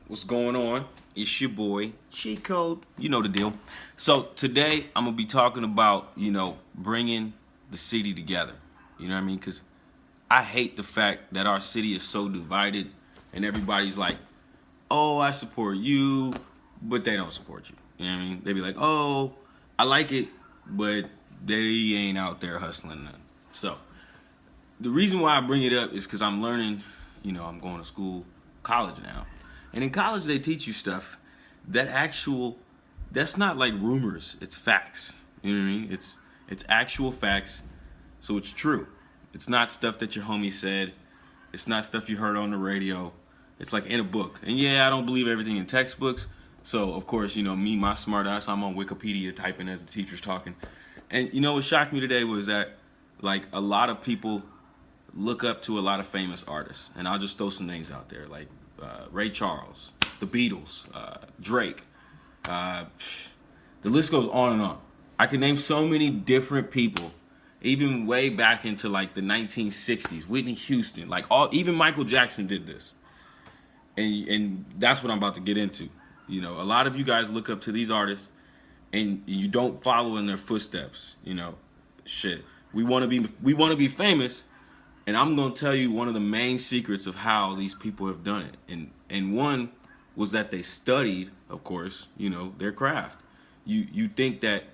What's going on? It's your boy, Cheat Code. You know the deal. So today I'm gonna be talking about, bringing the city together. You know what I mean? Because I hate the fact that our city is so divided and everybody's like, oh, I support you, but they don't support you. You know what I mean? They be like, oh, I like it, but they ain't out there hustling none. So the reason why I bring it up is because I'm learning, I'm going to school, college now. And in college, they teach you stuff that's not like rumors, it's facts. You know what I mean? It's actual facts, so it's true. It's not stuff that your homie said. It's not stuff you heard on the radio. It's like in a book. And yeah, I don't believe everything in textbooks. So of course, me, my smart ass, I'm on Wikipedia typing as the teacher's talking. And what shocked me today was that like a lot of people look up to a lot of famous artists, and I'll just throw some names out there like Ray Charles, the Beatles, Drake. Uh, the list goes on and on. I can name so many different people, even way back into like the 1960s. Whitney Houston, like even Michael Jackson did this, and that's what I'm about to get into. A lot of you guys look up to these artists, and you don't follow in their footsteps. Shit. We want to be famous, and I'm gonna tell you one of the main secrets of how these people have done it. And one was that they studied, of course, their craft. You think that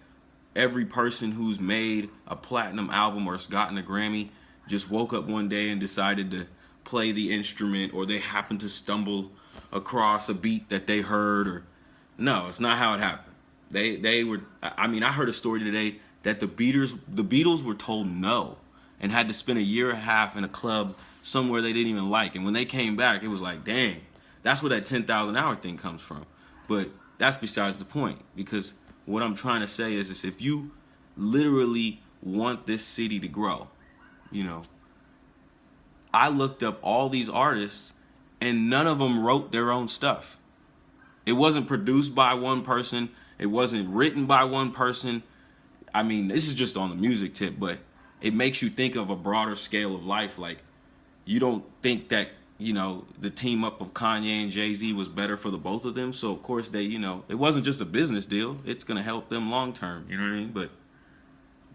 every person who's made a platinum album or has gotten a Grammy just woke up one day and decided to play the instrument, or they happened to stumble across a beat that they heard, or no, it's not how it happened. They were, I mean, I heard a story today that the Beatles were told no and had to spend a year and a half in a club somewhere they didn't even like. And when they came back, it was like, dang, that's where that 10,000 hour thing comes from. But that's besides the point, because what I'm trying to say is if you literally want this city to grow, I looked up all these artists and none of them wrote their own stuff. It wasn't produced by one person. It wasn't written by one person. I mean, this is just on the music tip, but it makes you think of a broader scale of life. Like, you don't think that, the team up of Kanye and Jay-Z was better for the both of them. So, of course, it wasn't just a business deal. It's going to help them long term. You know what I mean? But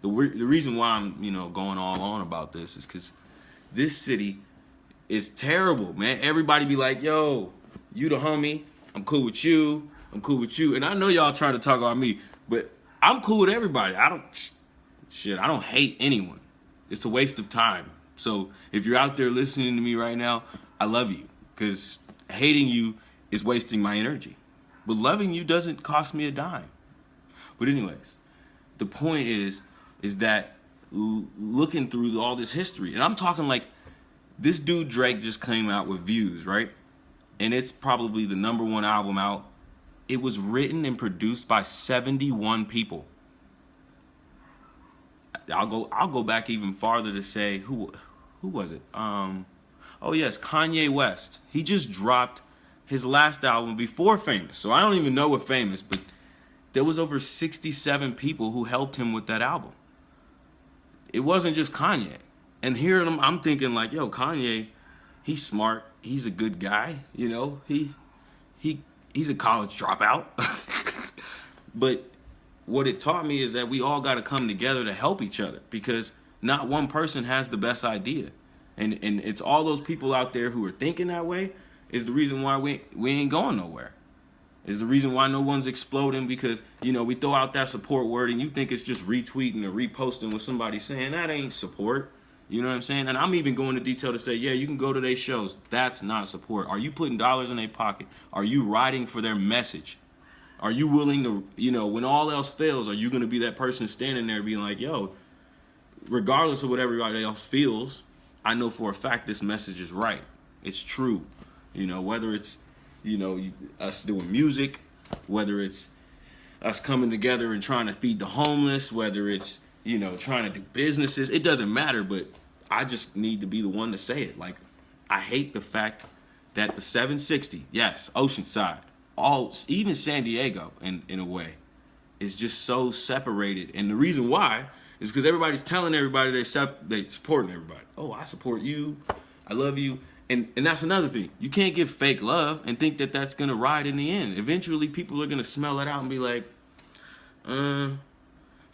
the reason why I'm, going all on about this is because this city is terrible, man. Everybody be like, yo, you the homie. I'm cool with you. I'm cool with you. And I know y'all trying to talk about me, but I'm cool with everybody. I don't hate anyone. It's a waste of time. So if you're out there listening to me right now, I love you, because hating you is wasting my energy. But loving you doesn't cost me a dime. But anyways, the point is that looking through all this history, and I'm talking like this dude Drake just came out with Views, right? And it's probably the number one album out. It was written and produced by 71 people. I'll go back even farther to say who was it? Oh yes, Kanye West. He just dropped his last album before Famous. So I don't even know what Famous, but there was over 67 people who helped him with that album. It wasn't just Kanye. And here I'm thinking like, yo, Kanye, he's smart. He's a good guy. He's a college dropout. But what it taught me is that we all got to come together to help each other, because not one person has the best idea. And it's all those people out there who are thinking that way is the reason why we ain't going nowhere. Is the reason why no one's exploding, because, we throw out that support word and you think it's just retweeting or reposting what somebody's saying. That ain't support. You know what I'm saying? And I'm even going to detail to say, yeah, you can go to their shows. That's not support. Are you putting dollars in their pocket? Are you riding for their message? Are you willing to, when all else fails, are you going to be that person standing there being like, yo, regardless of what everybody else feels, I know for a fact this message is right. It's true. Whether it's, us doing music, whether it's us coming together and trying to feed the homeless, whether it's, trying to do businesses, it doesn't matter, but I just need to be the one to say it. Like, I hate the fact that the 760, yes, Oceanside, even San Diego, in a way, is just so separated. And the reason why is because everybody's telling everybody they supporting everybody. Oh, I support you. I love you. And that's another thing. You can't give fake love and think that that's gonna ride in the end. Eventually, people are gonna smell it out and be like,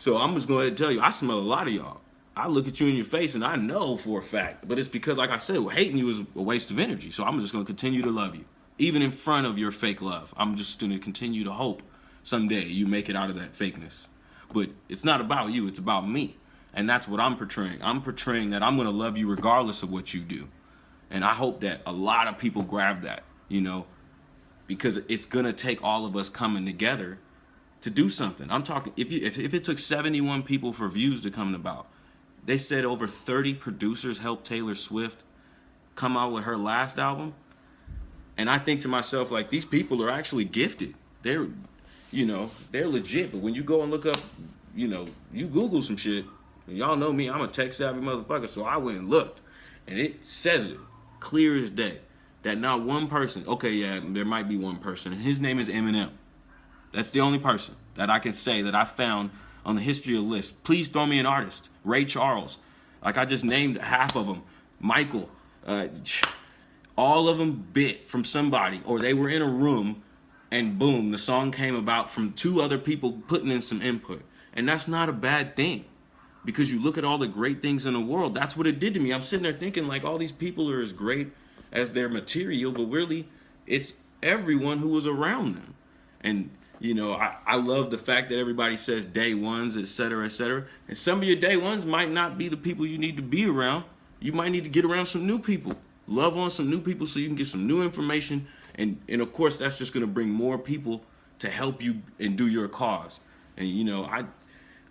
So I'm just going to tell you, I smell a lot of y'all. I look at you in your face and I know for a fact, but it's because, like I said, hating you is a waste of energy. So I'm just going to continue to love you, even in front of your fake love. I'm just going to continue to hope someday you make it out of that fakeness. But it's not about you, it's about me. And that's what I'm portraying. I'm portraying that I'm going to love you regardless of what you do. And I hope that a lot of people grab that, because it's going to take all of us coming together to do something. I'm talking, if it took 71 people for Views to come about, they said over 30 producers helped Taylor Swift come out with her last album. And I think to myself, like, these people are actually gifted. They're legit. But when you go and look up, you Google some shit, and y'all know me, I'm a tech savvy motherfucker, so I went and looked. And it says it clear as day that not one person, okay, yeah, there might be one person, and his name is Eminem. That's the only person that I can say that I found on the history of list. Please throw me an artist. Ray Charles. Like, I just named half of them. Michael. All of them bit from somebody, or they were in a room and boom, the song came about from two other people putting in some input. And that's not a bad thing, because you look at all the great things in the world. That's what it did to me. I'm sitting there thinking, like, all these people are as great as their material, but really it's everyone who was around them. And I love the fact that everybody says day ones, et cetera, et cetera. And some of your day ones might not be the people you need to be around. You might need to get around some new people. Love on some new people so you can get some new information. And of course, that's just going to bring more people to help you and do your cause. And,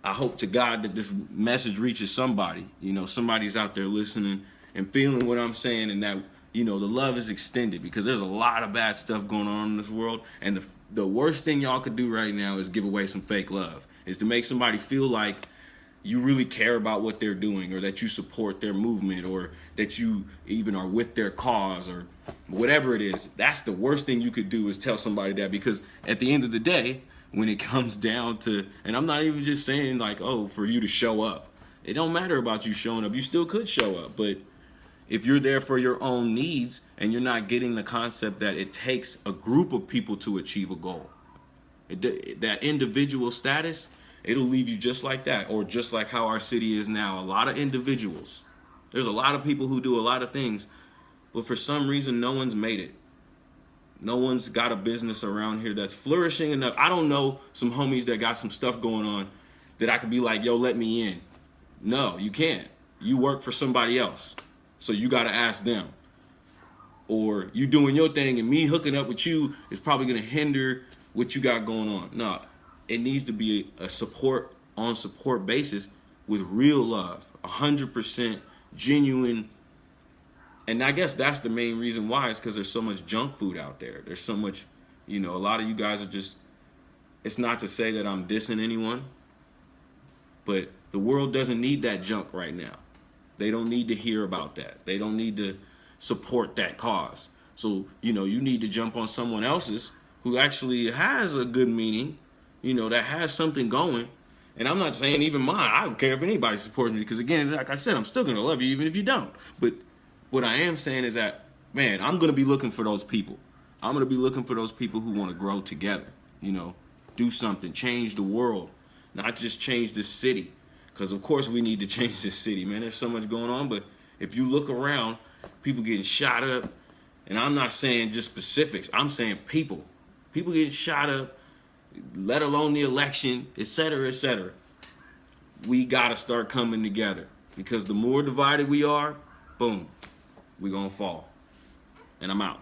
I hope to God that this message reaches somebody. Somebody's out there listening and feeling what I'm saying, and that, the love is extended, because there's a lot of bad stuff going on in this world. And the worst thing y'all could do right now is give away some fake love, is to make somebody feel like you really care about what they're doing, or that you support their movement, or that you even are with their cause, or whatever it is. That's the worst thing you could do, is tell somebody that, because at the end of the day, when it comes down to, and I'm not even just saying like, oh, for you to show up. It don't matter about you showing up. You still could show up, but if you're there for your own needs and you're not getting the concept that it takes a group of people to achieve a goal, that individual status, it'll leave you just like that, or just like how our city is now. A lot of individuals. There's a lot of people who do a lot of things, but for some reason, no one's made it. No one's got a business around here that's flourishing enough. I don't know some homies that got some stuff going on that I could be like, yo, let me in. No, you can't. You work for somebody else, so you got to ask them. Or you doing your thing, and me hooking up with you is probably going to hinder what you got going on. No, it needs to be a support basis with real love, 100% genuine. And I guess that's the main reason why, is because there's so much junk food out there. There's so much, a lot of you guys are just, it's not to say that I'm dissing anyone, but the world doesn't need that junk right now. They don't need to hear about that. They don't need to support that cause. So, you need to jump on someone else's who actually has a good meaning, that has something going. And I'm not saying even mine. I don't care if anybody supports me, because again, like I said, I'm still going to love you even if you don't. But what I am saying is that, man, I'm going to be looking for those people. I'm going to be looking for those people who want to grow together, do something, change the world, not just change the city. Because, of course, we need to change this city, man. There's so much going on. But if you look around, people getting shot up, and I'm not saying just specifics. I'm saying people. People getting shot up, let alone the election, et cetera, et cetera. We got to start coming together, because the more divided we are, boom, we're going to fall. And I'm out.